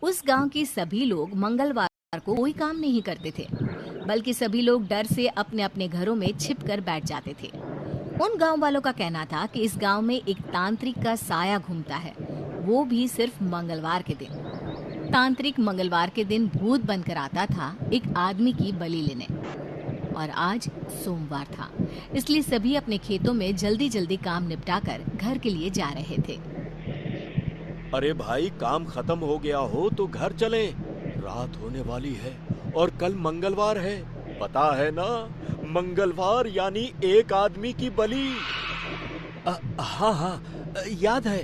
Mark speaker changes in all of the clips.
Speaker 1: उस गांव के सभी लोग मंगलवार को कोई काम नहीं करते थे, बल्कि सभी लोग डर से अपने अपने घरों में छिपकर बैठ जाते थे। उन गांव वालों का कहना था कि इस गांव में एक तांत्रिक का साया घूमता है, वो भी सिर्फ मंगलवार के दिन। तांत्रिक मंगलवार के दिन भूत बनकर आता था एक आदमी की बलि लेने। और आज सोमवार था, इसलिए सभी अपने खेतों में जल्दी जल्दी काम निपटाकर घर के लिए जा रहे थे।
Speaker 2: अरे भाई, काम खत्म हो गया हो तो घर चलें। रात होने वाली है और कल मंगलवार है। पता है ना, मंगलवार यानी एक आदमी की बलि। हाँ हाँ, याद है।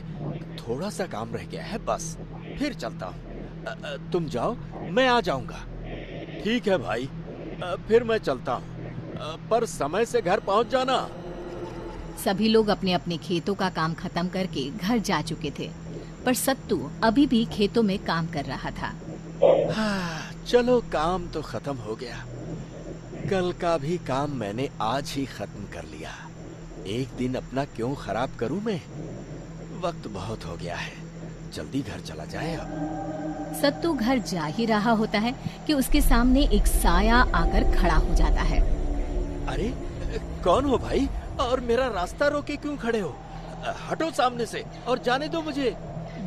Speaker 2: थोड़ा सा काम रह गया है बस, फिर चलता हूँ। तुम जाओ, मैं आ जाऊंगा। ठीक है भाई, फिर मैं चलता हूँ, पर समय से घर पहुँच जाना।
Speaker 1: सभी लोग अपने अपने खेतों का काम खत्म करके घर जा चुके थे, पर सत्तू अभी भी खेतों में काम कर रहा था।
Speaker 2: हाँ, चलो काम तो खत्म हो गया। कल का भी काम मैंने आज ही खत्म कर लिया। एक दिन अपना क्यों खराब करूं मैं? वक्त बहुत हो गया है, जल्दी घर चला जाए अब।
Speaker 1: सत्तू घर जा ही रहा होता है कि उसके सामने एक साया आकर खड़ा हो जाता है।
Speaker 2: अरे, कौन हो भाई, और मेरा रास्ता रोके क्यों खड़े हो? हटो सामने से और जाने दो मुझे।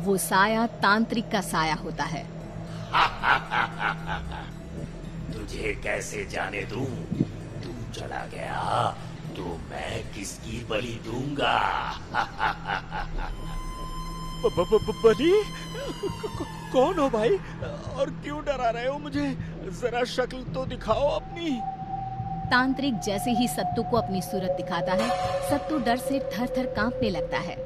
Speaker 1: वो साया तांत्रिक का साया होता है।
Speaker 3: तुझे कैसे जाने दूं? तू चला गया तो मैं किसकी बलि दूंगा?
Speaker 2: बलि? कौन हो भाई, और क्यों डरा रहे हो मुझे? जरा शक्ल तो दिखाओ अपनी।
Speaker 1: तांत्रिक जैसे ही सत्तू को अपनी सूरत दिखाता है, सत्तू डर से थर थर कांपने लगता है।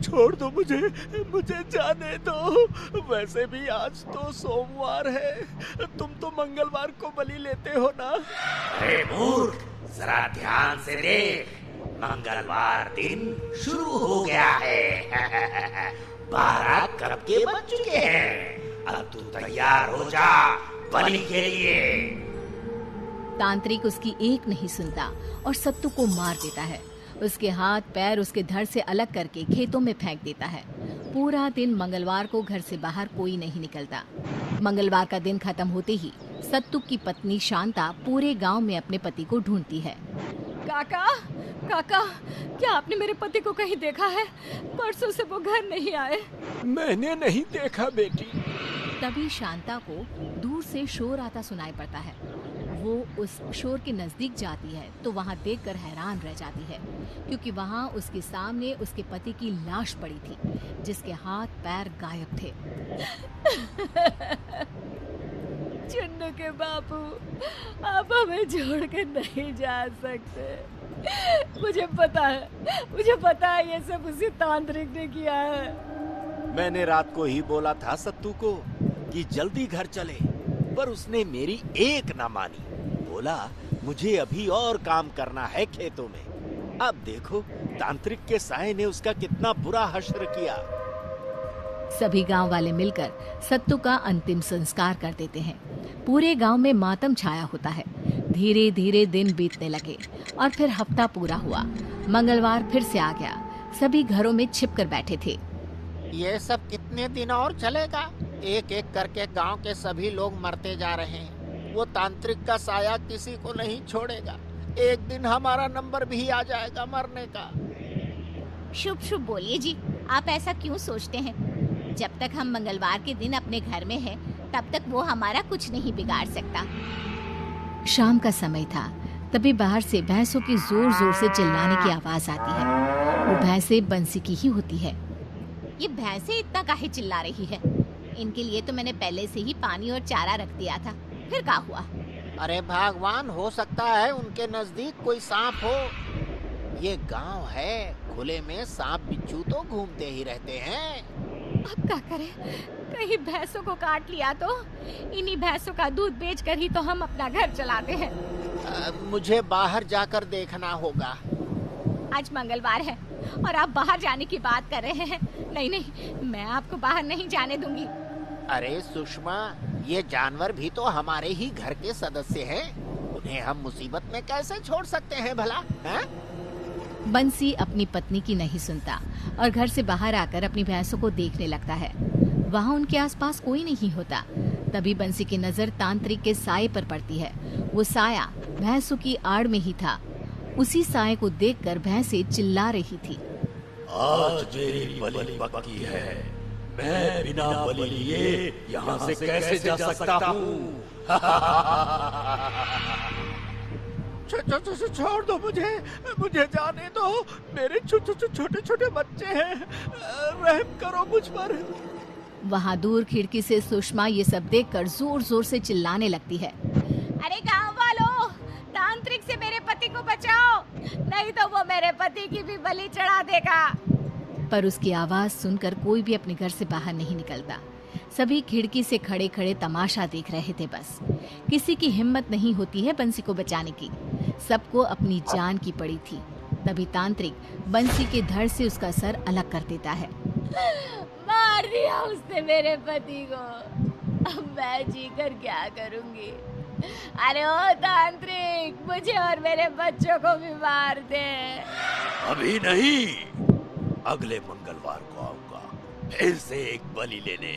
Speaker 2: छोड़ दो मुझे, मुझे जाने दो। वैसे भी आज तो सोमवार है, तुम तो मंगलवार को बलि लेते हो ना।
Speaker 3: अरे मूर्ख, जरा ध्यान से देख, मंगलवार दिन शुरू हो गया है। 12 कब के बज चुके हैं। अब तू तैयार हो जा बलि के लिए।
Speaker 1: तांत्रिक उसकी एक नहीं सुनता और सत्तू को मार देता है। उसके हाथ पैर उसके धड़ से अलग करके खेतों में फेंक देता है। पूरा दिन मंगलवार को घर से बाहर कोई नहीं निकलता। मंगलवार का दिन खत्म होते ही सत्तू की पत्नी शांता पूरे गांव में अपने पति को ढूंढती है।
Speaker 4: काका, काका, क्या आपने मेरे पति को कहीं देखा है? परसों से वो घर नहीं आए।
Speaker 2: मैंने नहीं देखा बेटी।
Speaker 1: तभी शांता को दूर से शोर आता सुनाई पड़ता है। वो उस शोर के नजदीक जाती है तो वहाँ देखकर हैरान रह जाती है, क्योंकि वहाँ उसके सामने उसके पति की लाश पड़ी थी, जिसके हाथ पैर गायब थे।
Speaker 4: चुन्नू के बापू, आप हमें छोड़ के नहीं जा सकते। मुझे पता है ये सब उसी तांत्रिक ने किया है।
Speaker 2: मैंने रात को ही बोला था सत्तू को कि जल्दी घर चले, पर उसने मेरी एक ना मानी। बोला मुझे अभी और काम करना है खेतों में। अब देखो तांत्रिक के साये ने उसका कितना बुरा हश्र किया।
Speaker 1: सभी गांव वाले मिलकर सत्तू का अंतिम संस्कार कर देते हैं। पूरे गांव में मातम छाया होता है। धीरे धीरे दिन बीतने लगे और फिर हफ्ता पूरा हुआ। मंगलवार फिर से आ गया। सभी घरों में छिपकर बैठे थे।
Speaker 5: ये सब कितने दिन और चलेगा? एक एक करके गांव के सभी लोग मरते जा रहे हैं। वो तांत्रिक का साया किसी को नहीं छोड़ेगा। एक दिन हमारा नंबर भी आ जाएगा मरने का।
Speaker 6: शुभ शुभ बोलिए जी, आप ऐसा क्यों सोचते हैं? जब तक हम मंगलवार के दिन अपने घर में हैं, तब तक वो हमारा कुछ नहीं बिगाड़ सकता।
Speaker 1: शाम का समय था, तभी बाहर से भैंसों की जोर जोर से चिल्लाने की आवाज आती है। वो भैंसें बंसी की ही होती है।
Speaker 6: ये भैंसें इतना काहे चिल्ला रही है? इनके लिए तो मैंने पहले से ही पानी और चारा रख दिया था, फिर क्या हुआ?
Speaker 5: अरे भगवान, हो सकता है उनके नजदीक कोई सांप हो। ये गांव है, खुले में सांप बिच्छू तो घूमते ही रहते हैं।
Speaker 4: अब क्या करें? कहीं भैंसों को काट लिया तो? इन्हीं भैंसों का दूध बेचकर ही तो हम अपना घर चलाते हैं।
Speaker 5: मुझे बाहर जाकर देखना होगा।
Speaker 4: आज मंगलवार है और आप बाहर जाने की बात कर रहे हैं। नहीं नहीं, मैं आपको बाहर नहीं जाने दूंगी।
Speaker 5: अरे सुषमा, ये जानवर भी तो हमारे ही घर के सदस्य हैं। उन्हें हम मुसीबत में कैसे छोड़ सकते हैं भला? हैं?
Speaker 1: बंसी अपनी पत्नी की नहीं सुनता और घर से बाहर आकर अपनी भैंसों को देखने लगता है। वहाँ उनके आसपास कोई नहीं होता। तभी बंसी की नजर तांत्रिक के साए पर पड़ती है। वो साया भैंसों की आड़ में ही था। उसी साए को देखकर भैंसें चिल्ला रही थी।
Speaker 2: आज मेरी बलि पक्की है। मैं बिना बलि लिए यहाँ से कैसे जा सकता हूँ?
Speaker 5: छोड़ दो मुझे जाने दो। मेरे छोटे छोटे बच्चे हैं, रहम करो मुझ पर।
Speaker 1: वहाँ दूर खिड़की से सुषमा ये सब देखकर जोर जोर से चिल्लाने लगती है।
Speaker 4: अरे गांव वालों, तांत्रिक से मेरे पति को बचाओ, नहीं तो वो मेरे पति की भी बलि चढ़ा देगा।
Speaker 1: पर उसकी आवाज सुनकर कोई भी अपने घर से बाहर नहीं निकलता। सभी खिड़की से खड़े खड़े तमाशा देख रहे थे। बस किसी की हिम्मत नहीं होती है बंसी को बचाने की। सबको अपनी जान की पड़ी थी। तभी तांत्रिक बंसी के धड़ से उसका सर अलग कर देता है।
Speaker 4: मार दिया उसने मेरे पति को, अब मैं जीकर क्या करूंगी? अरे ओ तांत्रिक, मुझे और मेरे बच्चों को भी मार दे।
Speaker 2: अभी नहीं, अगले मंगलवार को आऊंगा फिर से एक बलि लेने।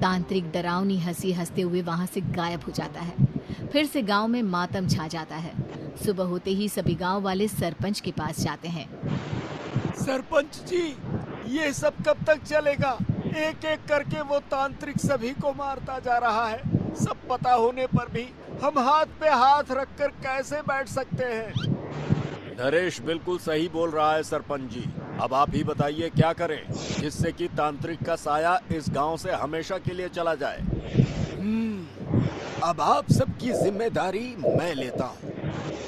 Speaker 1: तांत्रिक डरावनी हंसी हंसते हुए वहां से गायब हो जाता है। फिर से गांव में मातम छा जाता है। सुबह होते ही सभी गांव वाले सरपंच के पास जाते हैं।
Speaker 2: सरपंच जी, ये सब कब तक चलेगा? एक एक करके वो तांत्रिक सभी को मारता जा रहा है। सब पता होने पर भी हम हाथ पे हाथ रखकर कैसे बैठ सकते हैं? नरेश बिल्कुल सही बोल रहा है सरपंच जी। अब आप ही बताइए क्या करें जिससे कि तांत्रिक का साया इस गांव से हमेशा के लिए चला जाए। अब आप सबकी जिम्मेदारी मैं लेता हूँ।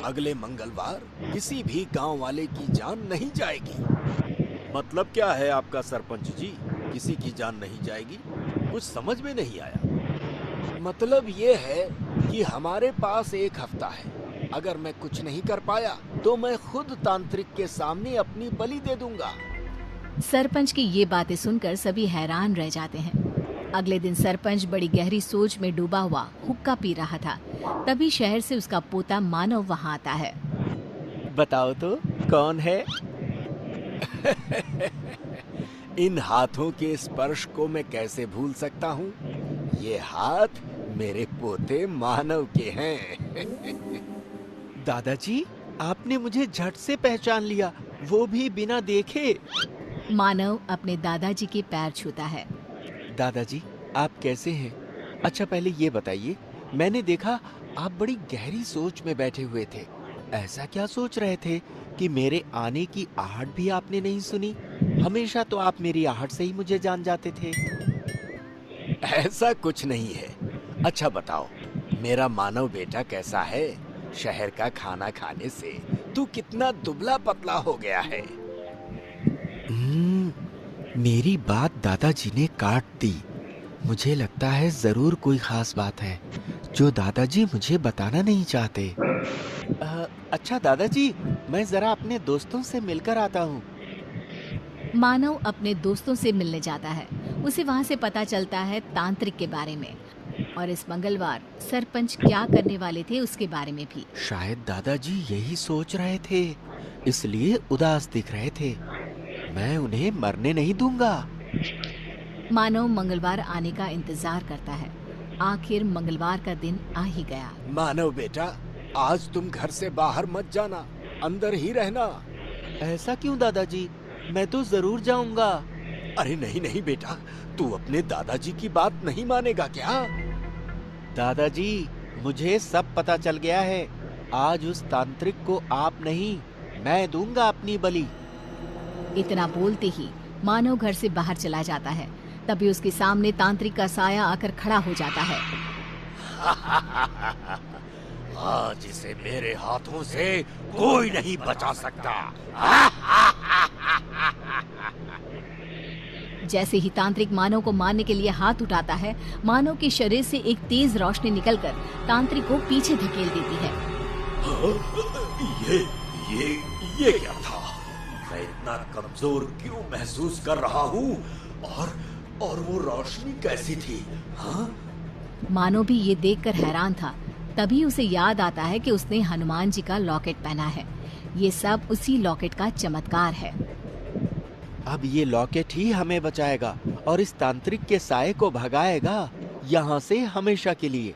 Speaker 2: अगले मंगलवार किसी भी गांव वाले की जान नहीं जाएगी। मतलब क्या है आपका सरपंच जी? किसी की जान नहीं जाएगी? कुछ समझ में नहीं आया। मतलब ये है कि हमारे पास एक हफ्ता है। अगर मैं कुछ नहीं कर पाया तो मैं खुद तांत्रिक के सामने अपनी बलि दे दूंगा।
Speaker 1: सरपंच की ये बातें सुनकर सभी हैरान रह जाते हैं। अगले दिन सरपंच बड़ी गहरी सोच में डूबा हुआ हुक्का पी रहा था। तभी शहर से उसका पोता मानव वहाँ आता है।
Speaker 2: बताओ तो कौन है? इन हाथों के स्पर्श को मैं कैसे भूल सकता हूँ? ये हाथ मेरे पोते मानव के हैं।
Speaker 7: दादाजी, आपने मुझे झट से पहचान लिया, वो भी बिना देखे।
Speaker 1: मानव अपने दादाजी के पैर छूता है।
Speaker 7: दादाजी, आप कैसे हैं? अच्छा पहले ये बताइए, मैंने देखा आप बड़ी गहरी सोच में बैठे हुए थे। ऐसा क्या सोच रहे थे कि मेरे आने की आहट भी आपने नहीं सुनी? हमेशा तो आप मेरी आहट से ही मुझे जान जाते थे।
Speaker 2: ऐसा कुछ नहीं है। अच्छा बताओ, मेरा मानव बेटा कैसा है? शहर का खाना खाने से तू कितना दुबला पतला हो गया है।
Speaker 7: मेरी बात दादाजी ने काट दी। मुझे लगता है जरूर कोई खास बात है जो दादाजी मुझे बताना नहीं चाहते। अच्छा दादाजी, मैं जरा अपने दोस्तों से मिलकर आता हूँ।
Speaker 1: मानव अपने दोस्तों से मिलने जाता है। उसे वहाँ से पता चलता है तांत्रिक के बारे में और इस मंगलवार सरपंच क्या करने वाले थे उसके बारे में भी।
Speaker 7: शायद दादाजी यही सोच रहे थे, इसलिए उदास दिख रहे थे। मैं उन्हें मरने नहीं दूंगा।
Speaker 1: मानव मंगलवार आने का इंतजार करता है। आखिर मंगलवार का दिन आ ही गया।
Speaker 2: मानव बेटा, आज तुम घर से बाहर मत जाना, अंदर ही रहना।
Speaker 7: ऐसा क्यों दादाजी? मैं तो जरूर जाऊंगा।
Speaker 2: अरे नहीं नहीं बेटा, तू अपने दादाजी की बात नहीं मानेगा क्या?
Speaker 7: दादाजी, मुझे सब पता चल गया है। आज उस तांत्रिक को आप नहीं, मैं दूंगा अपनी बलि।
Speaker 1: इतना बोलते ही मानव घर से बाहर चला जाता है। तभी उसके सामने तांत्रिक का साया आकर खड़ा हो जाता है।
Speaker 2: आज इसे मेरे हाथों से कोई नहीं बचा सकता।
Speaker 1: जैसे ही तांत्रिक मानव को मारने के लिए हाथ उठाता है, मानव के शरीर से एक तेज रोशनी निकलकर तांत्रिक को पीछे धकेल देती है।
Speaker 2: ये क्या था? मैं इतना कमजोर क्यों महसूस कर रहा हूँ? और वो रोशनी कैसी थी? हाँ?
Speaker 1: मानव भी ये देखकर हैरान था। तभी उसे याद आता है कि उसने हनुमान जी का लॉकेट पहना है। ये सब उसी लॉकेट का चमत्कार है।
Speaker 7: अब ये लॉकेट ही हमें बचाएगा और इस तांत्रिक के साये को भगाएगा यहाँ से हमेशा के लिए।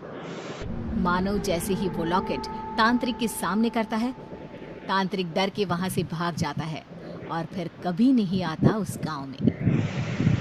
Speaker 1: मानो जैसे ही वो लॉकेट तांत्रिक के सामने करता है, तांत्रिक डर के वहां से भाग जाता है और फिर कभी नहीं आता उस गांव में।